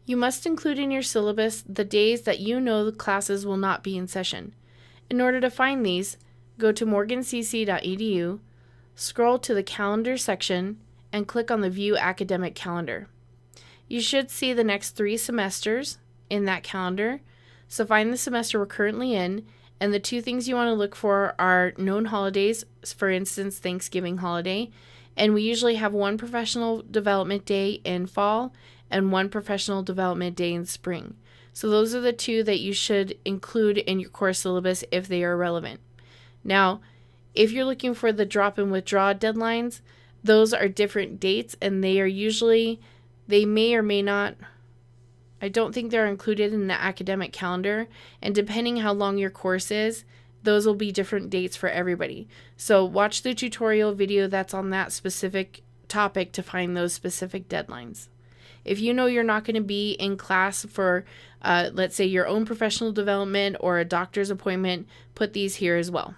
You must include in your syllabus the days that you know the classes will not be in session. In order to find these, go to morgancc.edu, scroll to the Calendar section, and click on the View Academic Calendar. You should see the next 3 semesters in that calendar, so find the semester we're currently in, and the 2 things you want to look for are known holidays, for instance, Thanksgiving holiday, and we usually have 1 professional development day in fall and 1 professional development day in spring. So those are the 2 that you should include in your course syllabus if they are relevant. Now, if you're looking for the drop and withdraw deadlines, those are different dates, and they may or may not, I don't think they're included in the academic calendar, and depending how long your course is, those will be different dates for everybody. So watch the tutorial video that's on that specific topic to find those specific deadlines. If you know you're not going to be in class for, let's say, your own professional development or a doctor's appointment, put these here as well.